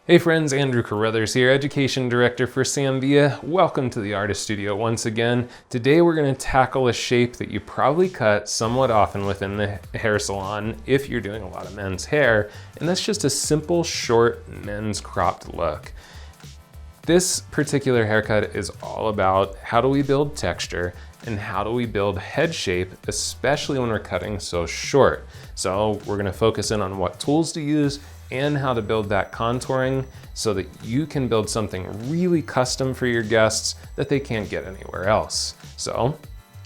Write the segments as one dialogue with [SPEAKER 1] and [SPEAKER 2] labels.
[SPEAKER 1] Hey friends, Andrew Carruthers here, Education Director for Sambia. Welcome to the Artist Studio once again. Today we're going to tackle a shape that you probably cut somewhat often within the hair salon if you're doing a lot of men's hair, and that's just a simple, short, men's cropped look. This particular haircut is all about how do we build texture and how do we build head shape, especially when we're cutting so short. So we're going to focus in on what tools to use and how to build that contouring so that you can build something really custom for your guests that they can't get anywhere else. So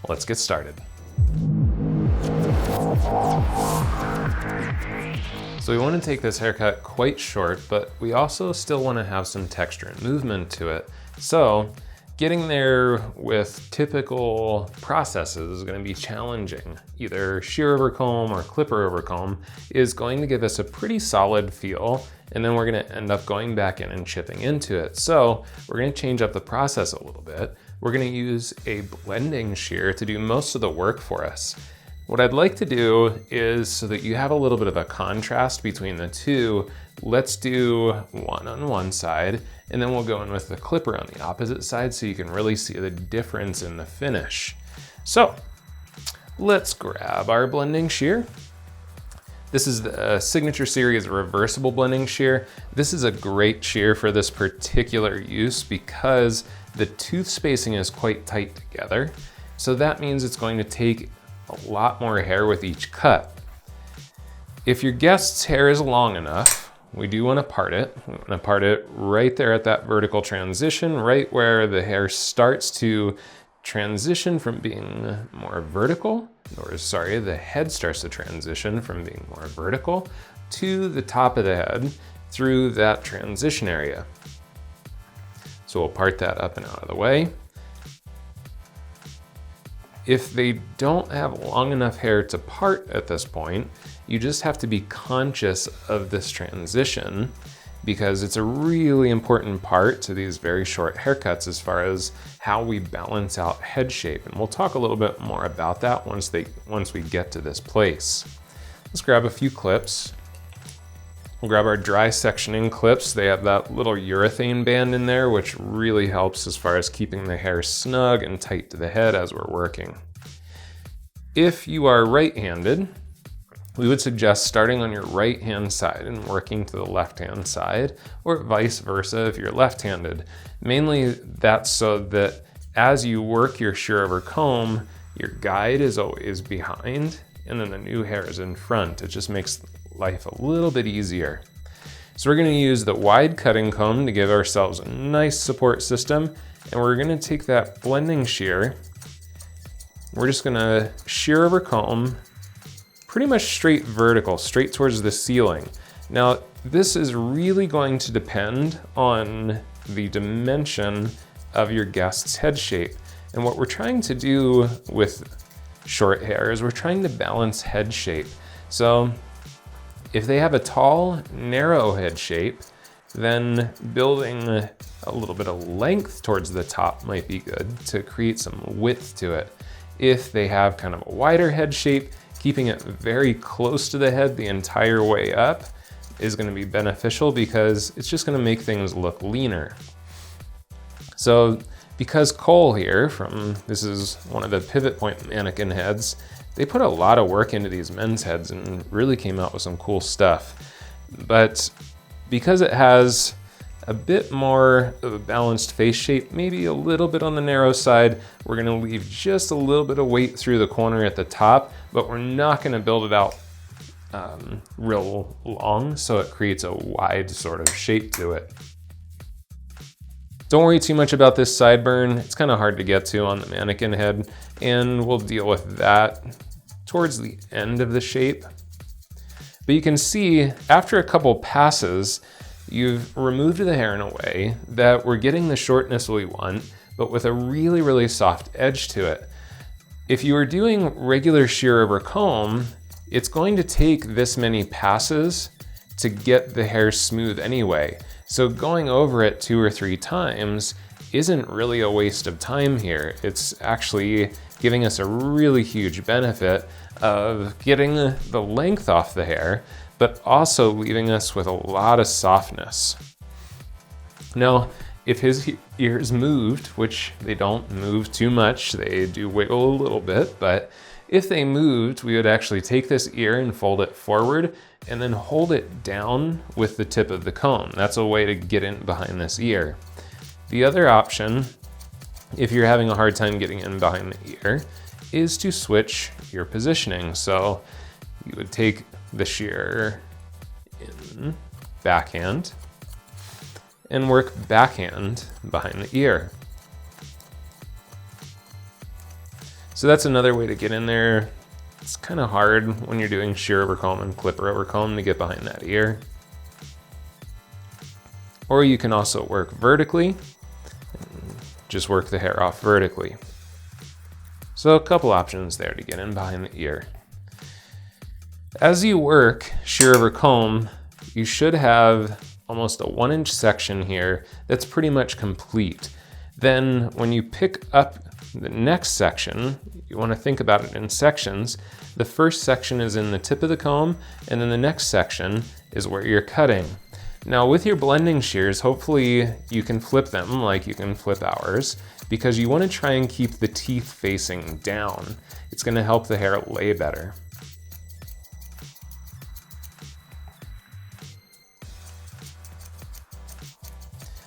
[SPEAKER 1] let's get started. So we want to take this haircut quite short, but we also still want to have some texture and movement to it. So getting there with typical processes is going to be challenging. Either shear over comb or clipper over comb is going to give us a pretty solid feel, and then we're going to end up going back in and chipping into it. So we're going to change up the process a little bit. We're going to use a blending shear to do most of the work for us. What I'd like to do is, so that you have a little bit of a contrast between the two, let's do one on one side, and then we'll go in with the clipper on the opposite side so you can really see the difference in the finish. So let's grab our blending shear. This is the Signature Series Reversible blending shear. This is a great shear for this particular use because the tooth spacing is quite tight together. So that means it's going to take a lot more hair with each cut. If your guest's hair is long enough, we do want to part it. We want to part it right there at that vertical transition, right where the hair starts to transition from being more vertical, the head starts to transition from being more vertical to the top of the head through that transition area. So we'll part that up and out of the way. If they don't have long enough hair to part at this point, you just have to be conscious of this transition because it's a really important part to these very short haircuts as far as how we balance out head shape. And we'll talk a little bit more about that once we get to this place. Let's grab a few clips. We'll grab our dry sectioning clips. They have that little urethane band in there, which really helps as far as keeping the hair snug and tight to the head as we're working. If you are right-handed, we would suggest starting on your right-hand side and working to the left-hand side, or vice versa if you're left-handed. Mainly that's so that as you work your shear over comb, your guide is always behind, and then the new hair is in front. It just makes life a little bit easier. So we're going to use the wide cutting comb to give ourselves a nice support system, and we're going to take that blending shear. We're just going to shear over comb pretty much straight vertical, straight towards the ceiling. Now this is really going to depend on the dimension of your guest's head shape, and what we're trying to do with short hair is we're trying to balance head shape. So if they have a tall, narrow head shape, then building a little bit of length towards the top might be good to create some width to it. If they have kind of a wider head shape, keeping it very close to the head the entire way up is going to be beneficial because it's just going to make things look leaner. So because Cole here this is one of the pivot point mannequin heads, they put a lot of work into these men's heads and really came out with some cool stuff. But because it has a bit more of a balanced face shape, maybe a little bit on the narrow side, we're going to leave just a little bit of weight through the corner at the top, but we're not going to build it out real long so it creates a wide sort of shape to it. Don't worry too much about this sideburn. It's kind of hard to get to on the mannequin head, and we'll deal with that towards the end of the shape. But you can see after a couple passes, you've removed the hair in a way that we're getting the shortness we want, but with a really, really soft edge to it. If you were doing regular shear over comb, it's going to take this many passes to get the hair smooth anyway. So going over it 2 or 3 times isn't really a waste of time here. It's actually giving us a really huge benefit of getting the length off the hair, but also leaving us with a lot of softness. Now, if his ears moved, which they don't move too much, they do wiggle a little bit, but if they moved, we would actually take this ear and fold it forward and then hold it down with the tip of the comb. That's a way to get in behind this ear. The other option, if you're having a hard time getting in behind the ear, is to switch your positioning. So you would take the shear in backhand and work backhand behind the ear. So that's another way to get in there. It's kind of hard when you're doing shear over comb and clipper over comb to get behind that ear. Or you can also work vertically, and just work the hair off vertically. So a couple options there to get in behind the ear. As you work shear over comb, you should have almost a 1-inch section here that's pretty much complete. Then when you pick up the next section, you want to think about it in sections. The first section is in the tip of the comb, and then the next section is where you're cutting. Now with your blending shears, hopefully you can flip them like you can flip ours, because you want to try and keep the teeth facing down. It's going to help the hair lay better.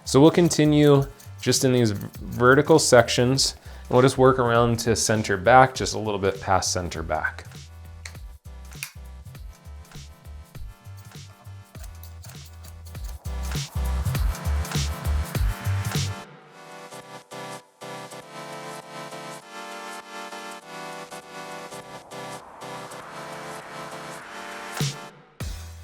[SPEAKER 1] So we'll continue just in these vertical sections, and we'll just work around to center back, just a little bit past center back.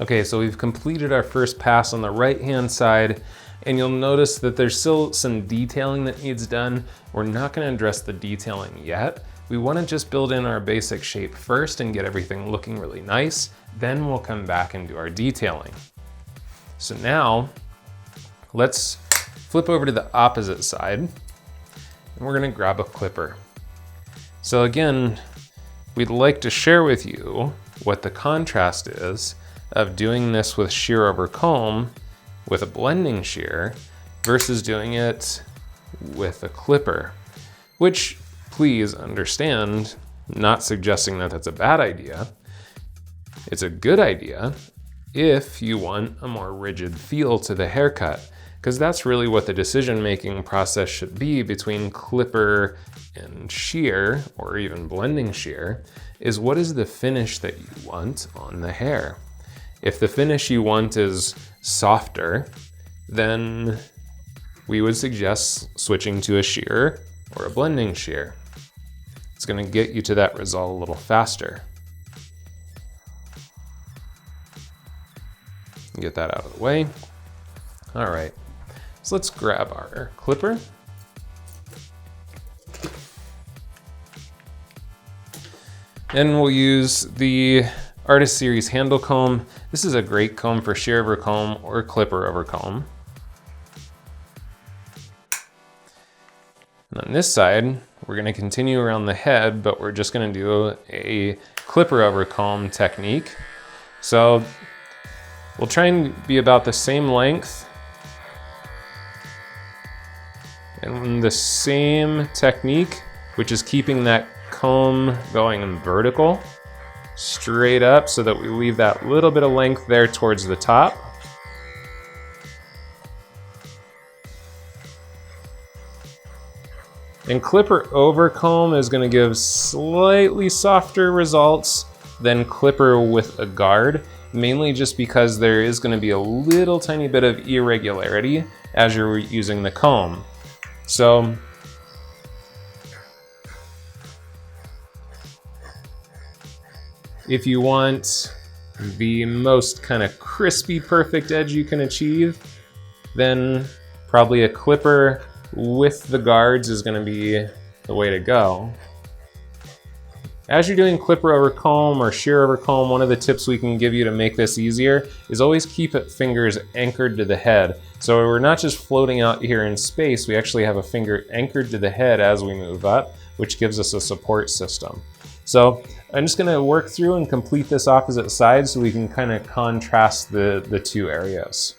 [SPEAKER 1] Okay, so we've completed our first pass on the right-hand side, and you'll notice that there's still some detailing that needs done. We're not gonna address the detailing yet. We wanna just build in our basic shape first and get everything looking really nice. Then we'll come back and do our detailing. So now, let's flip over to the opposite side, and we're gonna grab a clipper. So again, we'd like to share with you what the contrast is of doing this with shear over comb with a blending shear versus doing it with a clipper, which, please understand, not suggesting that that's a bad idea. It's a good idea if you want a more rigid feel to the haircut, because that's really what the decision-making process should be between clipper and shear, or even blending shear, is what is the finish that you want on the hair. If the finish you want is softer, then we would suggest switching to a shear or a blending shear. It's going to get you to that result a little faster. Get that out of the way. All right, so let's grab our clipper. And we'll use the Artist Series handle comb. This is a great comb for shear over comb or clipper over comb. And on this side, we're going to continue around the head, but we're just going to do a clipper over comb technique. So we'll try and be about the same length and the same technique, which is keeping that comb going in vertical straight up so that we leave that little bit of length there towards the top. And clipper over comb is going to give slightly softer results than clipper with a guard, mainly just because there is going to be a little tiny bit of irregularity as you're using the comb. So if you want the most kind of crispy, perfect edge you can achieve, then probably a clipper with the guards is going to be the way to go. As you're doing clipper over comb or shear over comb, one of the tips we can give you to make this easier is always keep it fingers anchored to the head. So we're not just floating out here in space, we actually have a finger anchored to the head as we move up, which gives us a support system. So I'm just going to work through and complete this opposite side so we can kind of contrast the two areas.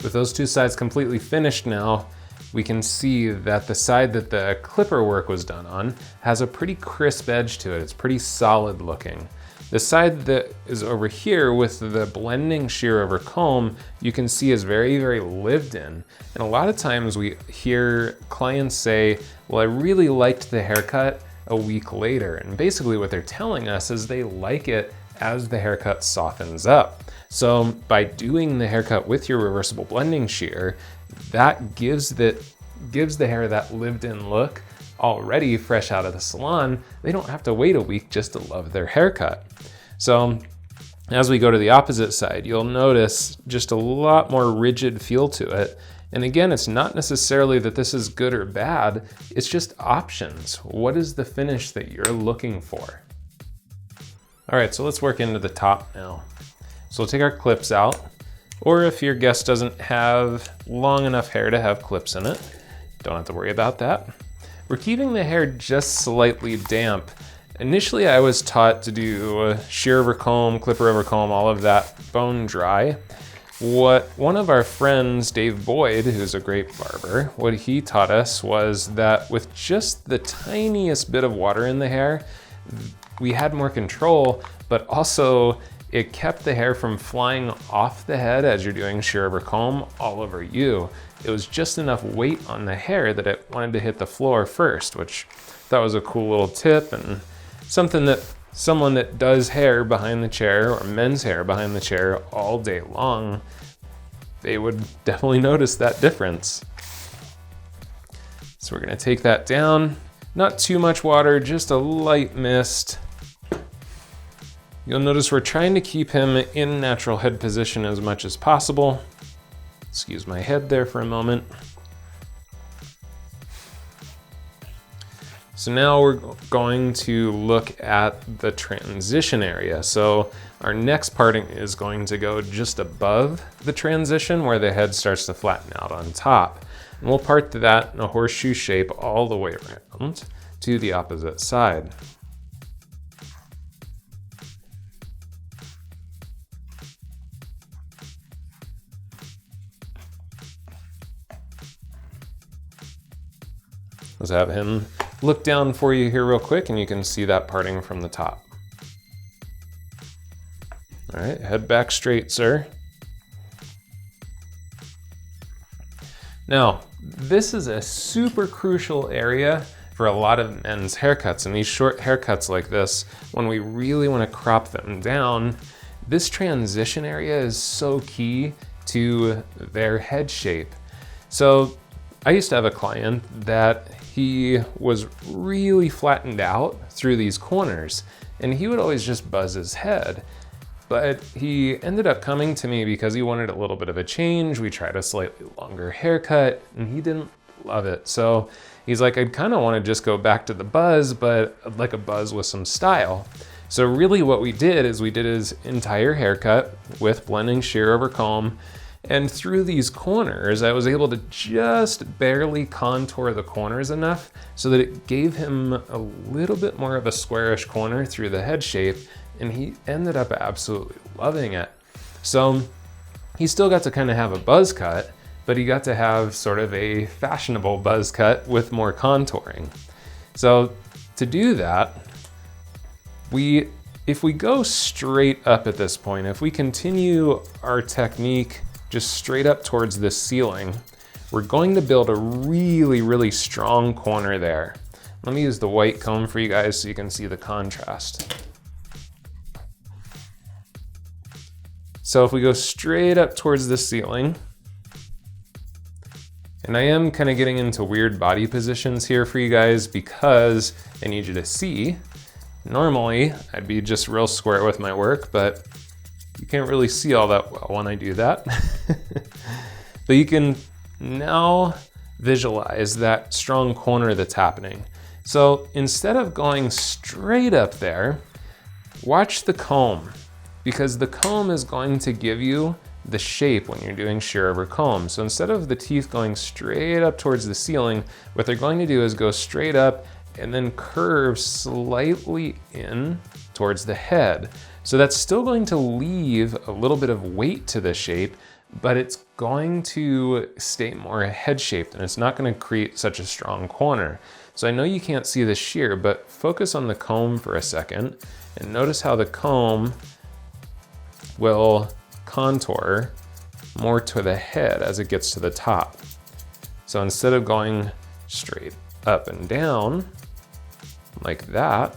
[SPEAKER 1] With those two sides completely finished now, we can see that the side that the clipper work was done on has a pretty crisp edge to it. It's pretty solid looking. The side that is over here with the blending shear over comb, you can see is very, very lived in. And a lot of times we hear clients say, well, I really liked the haircut a week later. And basically what they're telling us is they like it as the haircut softens up. So by doing the haircut with your reversible blending shear, that gives the hair that lived in look already fresh out of the salon. They don't have to wait a week just to love their haircut. So as we go to the opposite side, you'll notice just a lot more rigid feel to it. And again, it's not necessarily that this is good or bad, it's just options. What is the finish that you're looking for? All right, so let's work into the top now. So we'll take our clips out, or if your guest doesn't have long enough hair to have clips in it, don't have to worry about that. We're keeping the hair just slightly damp. Initially, I was taught to do shear over comb, clipper over comb, all of that bone dry. What one of our friends, Dave Boyd, who's a great barber, what he taught us was that with just the tiniest bit of water in the hair, we had more control, but also it kept the hair from flying off the head as you're doing shear over comb all over you. It was just enough weight on the hair that it wanted to hit the floor first, which I thought was a cool little tip and something that someone that does hair behind the chair or men's hair behind the chair all day long, they would definitely notice that difference. So we're gonna take that down. Not too much water, just a light mist. You'll notice we're trying to keep him in natural head position as much as possible. Excuse my head there for a moment. So now we're going to look at the transition area. So our next parting is going to go just above the transition where the head starts to flatten out on top. And we'll part that in a horseshoe shape all the way around to the opposite side. Let's have him look down for you here real quick and you can see that parting from the top. All right, head back straight, sir. Now, this is a super crucial area for a lot of men's haircuts, and these short haircuts like this, when we really want to crop them down, this transition area is so key to their head shape. So I used to have a client that he was really flattened out through these corners, and he would always just buzz his head. But he ended up coming to me because he wanted a little bit of a change. We tried a slightly longer haircut, and he didn't love it. So he's like, I'd kind of want to just go back to the buzz, but I'd like a buzz with some style. So really what we did is we did his entire haircut with blending shear over comb. And through these corners, I was able to just barely contour the corners enough so that it gave him a little bit more of a squarish corner through the head shape, and he ended up absolutely loving it. So he still got to kind of have a buzz cut, but he got to have sort of a fashionable buzz cut with more contouring. So to do that, if we go straight up at this point, if we continue our technique just straight up towards this ceiling, we're going to build a really, really strong corner there. Let me use the white comb for you guys so you can see the contrast. So if we go straight up towards the ceiling, and I am kind of getting into weird body positions here for you guys because I need you to see. Normally, I'd be just real square with my work, but you can't really see all that well when I do that. But you can now visualize that strong corner that's happening. So instead of going straight up there, watch the comb, because the comb is going to give you the shape when you're doing shear over comb. So instead of the teeth going straight up towards the ceiling, what they're going to do is go straight up and then curve slightly in towards the head. So that's still going to leave a little bit of weight to the shape, but it's going to stay more head shaped and it's not going to create such a strong corner. So I know you can't see the shear, but focus on the comb for a second and notice how the comb will contour more to the head as it gets to the top. So instead of going straight up and down like that,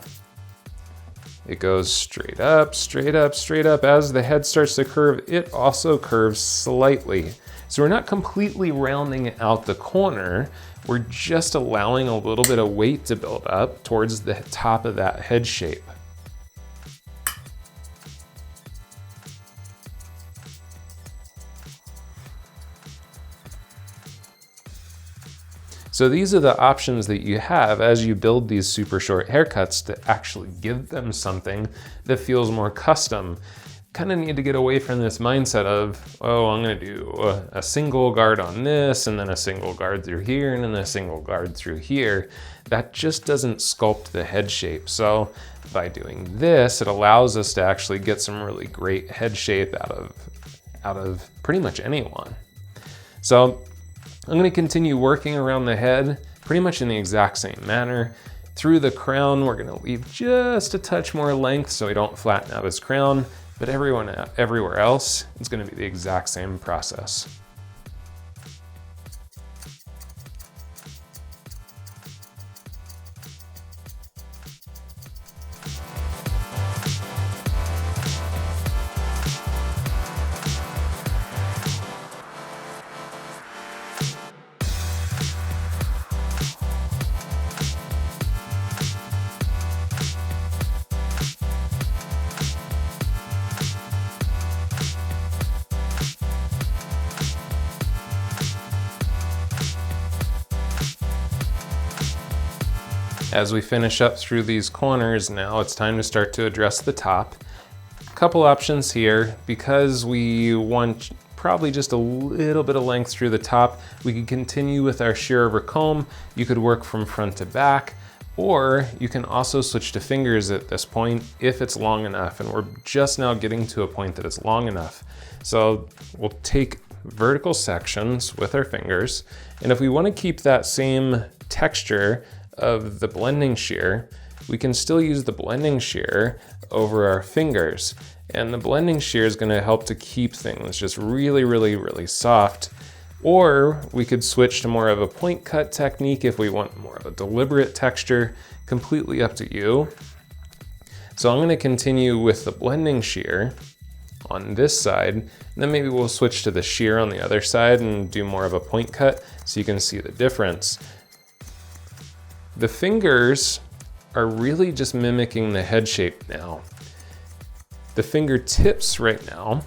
[SPEAKER 1] it goes straight up, straight up, straight up. As the head starts to curve, it also curves slightly. So we're not completely rounding out the corner, we're just allowing a little bit of weight to build up towards the top of that head shape. So these are the options that you have as you build these super short haircuts to actually give them something that feels more custom. Kind of need to get away from this mindset of, oh, I'm gonna do a single guard on this and then a single guard through here and then a single guard through here. That just doesn't sculpt the head shape. So by doing this, it allows us to actually get some really great head shape out of pretty much anyone. So I'm gonna continue working around the head pretty much in the exact same manner. Through the crown, we're gonna leave just a touch more length so we don't flatten out his crown, but everywhere else, it's gonna be the exact same process. As we finish up through these corners, now it's time to start to address the top. A couple options here. Because we want probably just a little bit of length through the top, we could continue with our shear over comb. You could work from front to back, or you can also switch to fingers at this point if it's long enough, and we're just now getting to a point that it's long enough. So we'll take vertical sections with our fingers, and if we want to keep that same texture of the blending shear, we can still use the blending shear over our fingers. And the blending shear is going to help to keep things just really, really, really soft. Or we could switch to more of a point cut technique if we want more of a deliberate texture, completely up to you. So I'm going to continue with the blending shear on this side, and then maybe we'll switch to the shear on the other side and do more of a point cut so you can see the difference. The fingers are really just mimicking the head shape now. The fingertips right now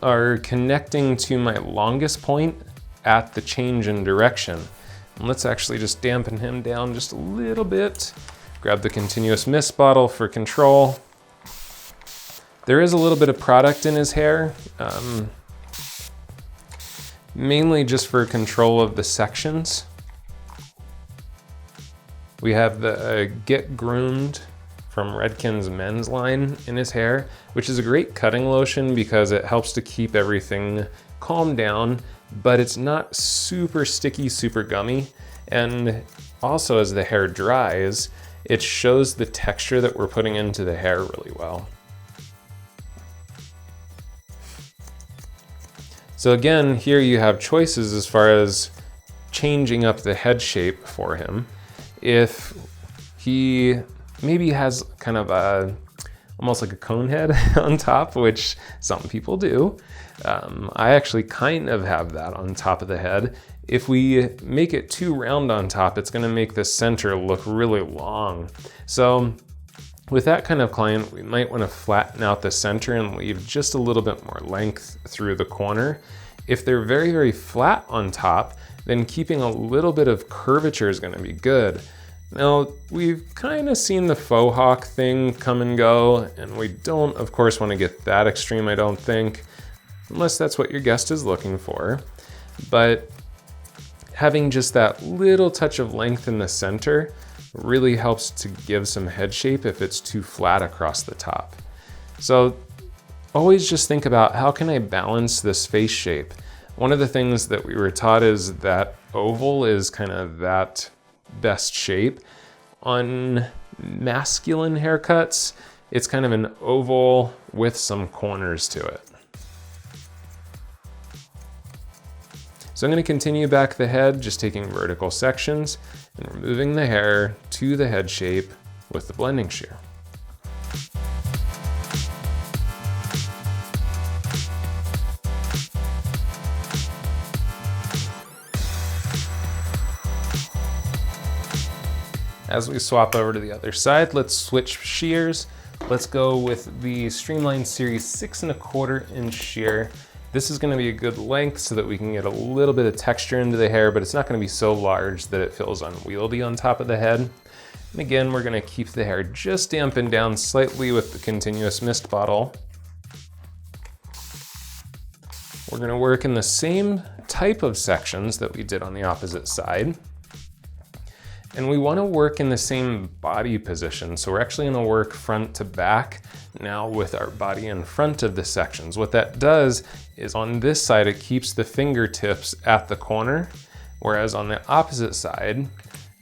[SPEAKER 1] are connecting to my longest point at the change in direction. And let's actually just dampen him down just a little bit. Grab the continuous mist bottle for control. There is a little bit of product in his hair, mainly just for control of the sections. We have the Get Groomed from Redken's men's line in his hair, which is a great cutting lotion because it helps to keep everything calmed down, but it's not super sticky, super gummy. And also as the hair dries, it shows the texture that we're putting into the hair really well. So again, here you have choices as far as changing up the head shape for him. If he maybe has kind of almost like a cone head on top, which some people do. I actually kind of have that on top of the head. If we make it too round on top, it's gonna make the center look really long. So with that kind of client, we might wanna flatten out the center and leave just a little bit more length through the corner. If they're very, very flat on top, then keeping a little bit of curvature is gonna be good. Now, we've kind of seen the faux hawk thing come and go, and we don't, of course, want to get that extreme, I don't think, unless that's what your guest is looking for. But having just that little touch of length in the center really helps to give some head shape if it's too flat across the top. So always just think about, how can I balance this face shape? One of the things that we were taught is that oval is kind of that best shape. On masculine haircuts, it's kind of an oval with some corners to it. So I'm going to continue back the head, just taking vertical sections and removing the hair to the head shape with the blending shear. As we swap over to the other side, let's switch shears. Let's go with the Streamline Series 6 1/4 inch shear. This is going to be a good length so that we can get a little bit of texture into the hair, but it's not going to be so large that it feels unwieldy on top of the head. And again, we're going to keep the hair just dampened down slightly with the continuous mist bottle. We're going to work in the same type of sections that we did on the opposite side. And we want to work in the same body position. So we're actually going to work front to back now with our body in front of the sections. What that does is on this side, it keeps the fingertips at the corner, whereas on the opposite side,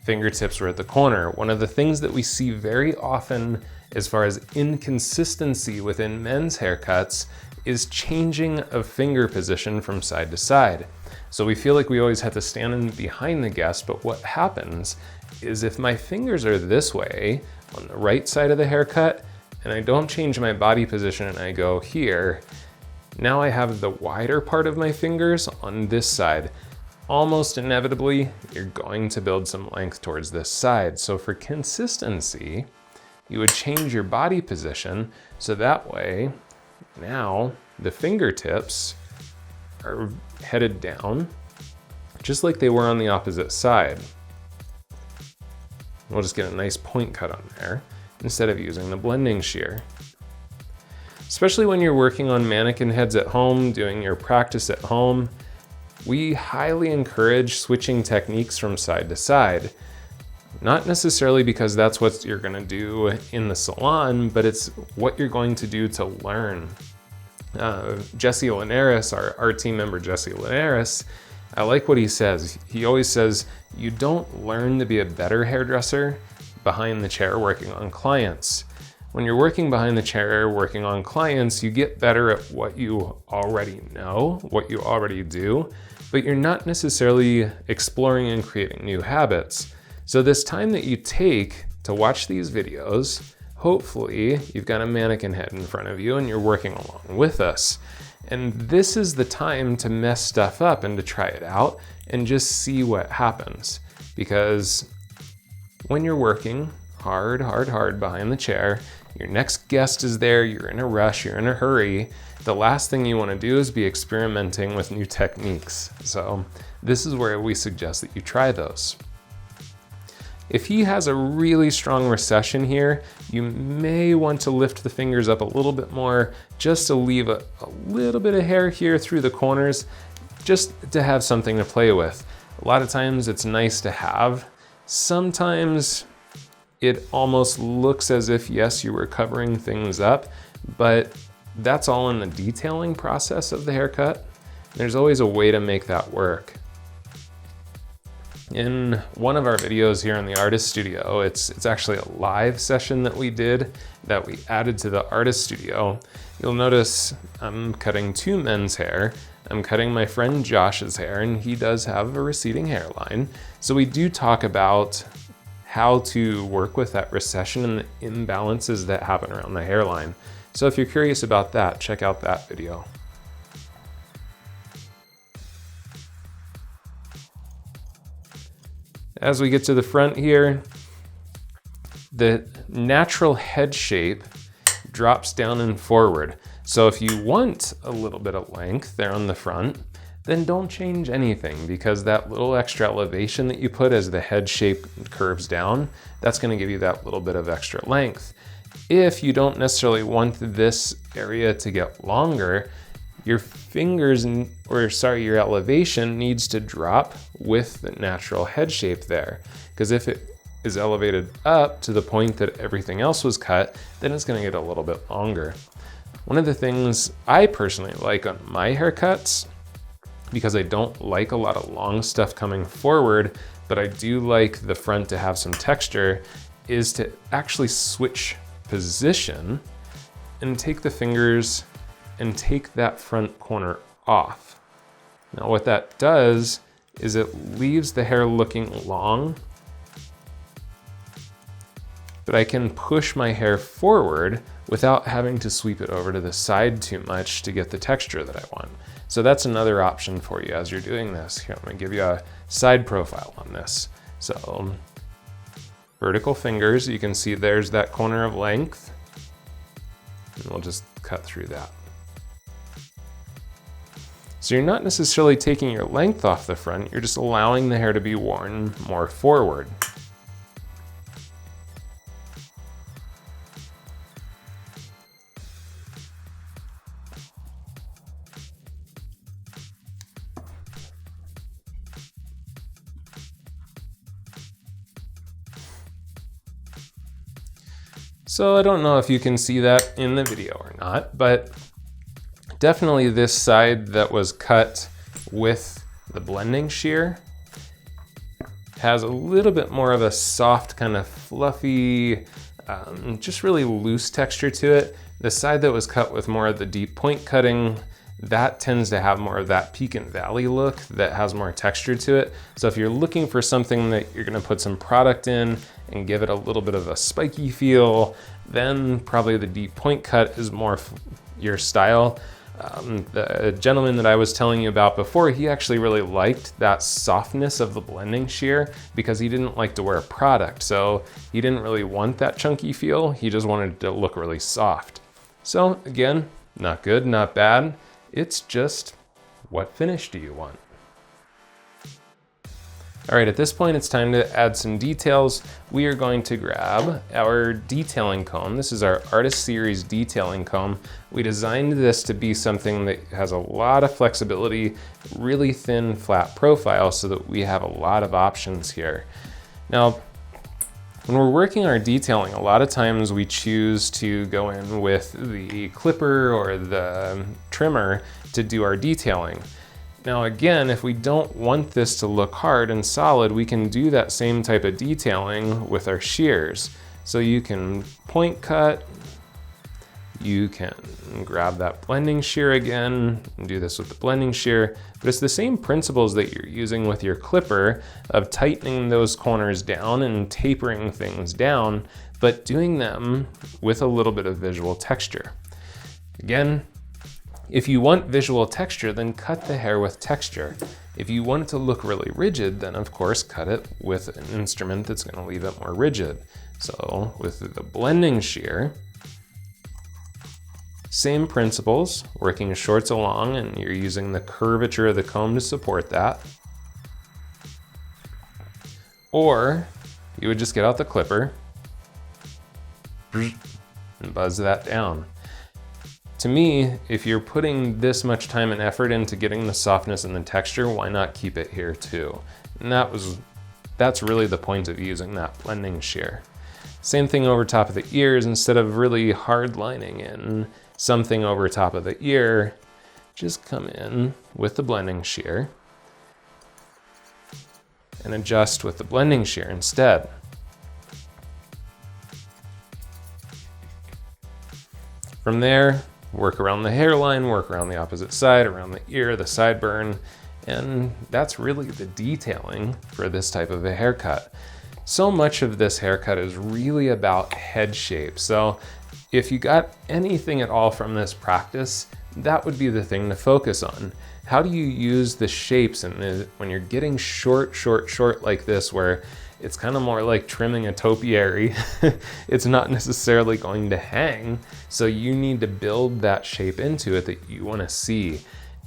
[SPEAKER 1] fingertips are at the corner. One of the things that we see very often as far as inconsistency within men's haircuts is changing of finger position from side to side. So we feel like we always have to stand in behind the guest, but what happens is if my fingers are this way on the right side of the haircut and I don't change my body position and I go here, now I have the wider part of my fingers on this side. Almost inevitably, you're going to build some length towards this side. So for consistency, you would change your body position so that way now the fingertips are headed down just like they were on the opposite side. We'll just get a nice point cut on there instead of using the blending shear. Especially when you're working on mannequin heads at home, doing your practice at home, we highly encourage switching techniques from side to side. Not necessarily because that's what you're going to do in the salon, but it's what you're going to do to learn. Jesse Linares, our team member Jesse Linares, I like what he says. He always says, you don't learn to be a better hairdresser behind the chair working on clients. When you're working behind the chair working on clients, you get better at what you already know, what you already do, but you're not necessarily exploring and creating new habits. So this time that you take to watch these videos, hopefully you've got a mannequin head in front of you and you're working along with us. And this is the time to mess stuff up and to try it out and just see what happens. Because when you're working hard behind the chair, your next guest is there, you're in a rush, you're in a hurry, the last thing you want to do is be experimenting with new techniques. So this is where we suggest that you try those. If he has a really strong recession here, you may want to lift the fingers up a little bit more just to leave a little bit of hair here through the corners, just to have something to play with. A lot of times it's nice to have. Sometimes it almost looks as if, yes, you were covering things up, but that's all in the detailing process of the haircut. There's always a way to make that work. In one of our videos here in the artist studio, it's actually a live session that we did that we added to the artist studio. You'll notice I'm cutting two men's hair. I'm cutting my friend Josh's hair, and he does have a receding hairline. So we do talk about how to work with that recession and the imbalances that happen around the hairline. So if you're curious about that, check out that video. As we get to the front here, the natural head shape drops down and forward. So if you want a little bit of length there on the front, then don't change anything, because that little extra elevation that you put as the head shape curves down, that's going to give you that little bit of extra length. If you don't necessarily want this area to get longer, your fingers, your elevation needs to drop with the natural head shape there. Because if it is elevated up to the point that everything else was cut, then it's going to get a little bit longer. One of the things I personally like on my haircuts, because I don't like a lot of long stuff coming forward, but I do like the front to have some texture, is to actually switch position and take the fingers and take that front corner off. Now what that does is it leaves the hair looking long, but I can push my hair forward without having to sweep it over to the side too much to get the texture that I want. So that's another option for you as you're doing this. Here, I'm gonna give you a side profile on this. So vertical fingers, you can see there's that corner of length, and we'll just cut through that. So you're not necessarily taking your length off the front, you're just allowing the hair to be worn more forward. So I don't know if you can see that in the video or not, but definitely this side that was cut with the blending shear has a little bit more of a soft, kind of fluffy, just really loose texture to it. The side that was cut with more of the deep point cutting, that tends to have more of that peak and valley look that has more texture to it. So if you're looking for something that you're gonna put some product in and give it a little bit of a spiky feel, then probably the deep point cut is more your style. The gentleman that I was telling you about before, he actually really liked that softness of the blending shear because he didn't like to wear product. So he didn't really want that chunky feel. He just wanted it to look really soft. So again, not good, not bad. It's just, what finish do you want? All right, at this point, it's time to add some details. We are going to grab our detailing comb. This is our Artist Series detailing comb. We designed this to be something that has a lot of flexibility, really thin, flat profile, so that we have a lot of options here. Now, when we're working our detailing, a lot of times we choose to go in with the clipper or the trimmer to do our detailing. Now again, if we don't want this to look hard and solid, we can do that same type of detailing with our shears. So you can point cut, you can grab that blending shear again and do this with the blending shear, but it's the same principles that you're using with your clipper of tightening those corners down and tapering things down, but doing them with a little bit of visual texture. Again, if you want visual texture, then cut the hair with texture. If you want it to look really rigid, then of course cut it with an instrument that's going to leave it more rigid. So with the blending shear, same principles, working shorts along, and you're using the curvature of the comb to support that. Or you would just get out the clipper and buzz that down. To me, if you're putting this much time and effort into getting the softness and the texture, why not keep it here too? And that's really the point of using that blending shear. Same thing over top of the ears. Instead of really hard lining in something over top of the ear, just come in with the blending shear and adjust with the blending shear instead. From there, work around the hairline, work around the opposite side, around the ear, the sideburn, and that's really the detailing for this type of a haircut. So much of this haircut is really about head shape. So if you got anything at all from this practice, that would be the thing to focus on. How do you use the shapes when you're getting short like this, where it's kind of more like trimming a topiary. It's not necessarily going to hang, so you need to build that shape into it that you want to see.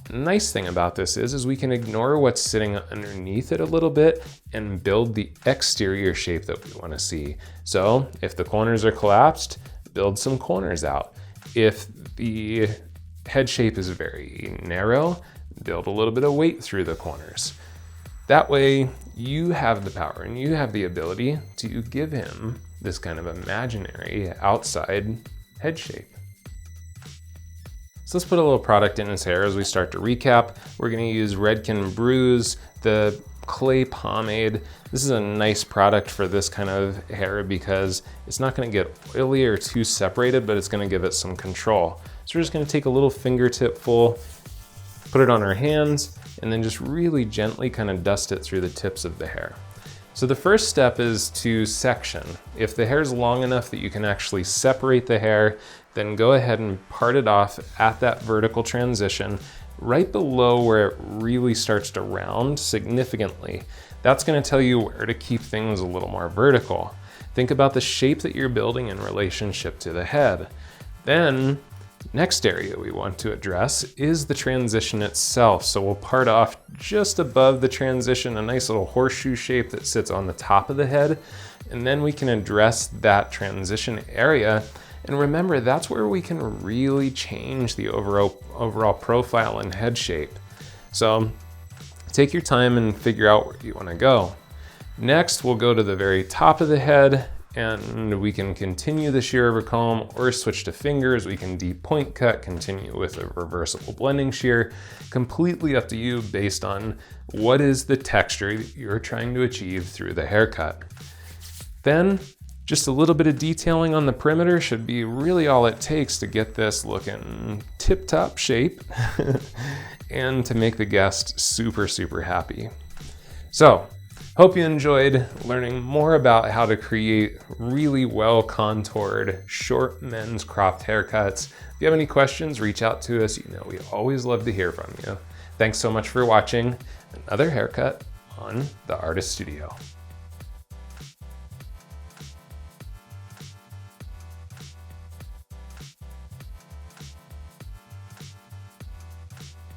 [SPEAKER 1] The nice thing about this is we can ignore what's sitting underneath it a little bit and build the exterior shape that we want to see. So if the corners are collapsed, build some corners out. If the head shape is very narrow, build a little bit of weight through the corners. That way you have the power and you have the ability to give him this kind of imaginary outside head shape. So let's put a little product in his hair as we start to recap. We're gonna use Redken Brews, the clay pomade. This is a nice product for this kind of hair because it's not gonna get oily or too separated, but it's gonna give it some control. So we're just gonna take a little fingertip full, put it on our hands, and then just really gently kind of dust it through the tips of the hair. So the first step is to section. If the hair is long enough that you can actually separate the hair, then go ahead and part it off at that vertical transition, right below where it really starts to round significantly. That's gonna tell you where to keep things a little more vertical. Think about the shape that you're building in relationship to the head. Then, next area we want to address is the transition itself. So we'll part off just above the transition, a nice little horseshoe shape that sits on the top of the head. And then we can address that transition area. And remember, that's where we can really change the overall profile and head shape. So take your time and figure out where you want to go. Next, we'll go to the very top of the head, and we can continue the shear over comb or switch to fingers. We can deep point cut, continue with a reversible blending shear. Completely up to you based on what is the texture that you're trying to achieve through the haircut. Then, just a little bit of detailing on the perimeter should be really all it takes to get this looking tip-top shape and to make the guest super, super happy. So, hope you enjoyed learning more about how to create really well-contoured, short men's cropped haircuts. If you have any questions, reach out to us. You know we always love to hear from you. Thanks so much for watching another haircut on The Artist Studio.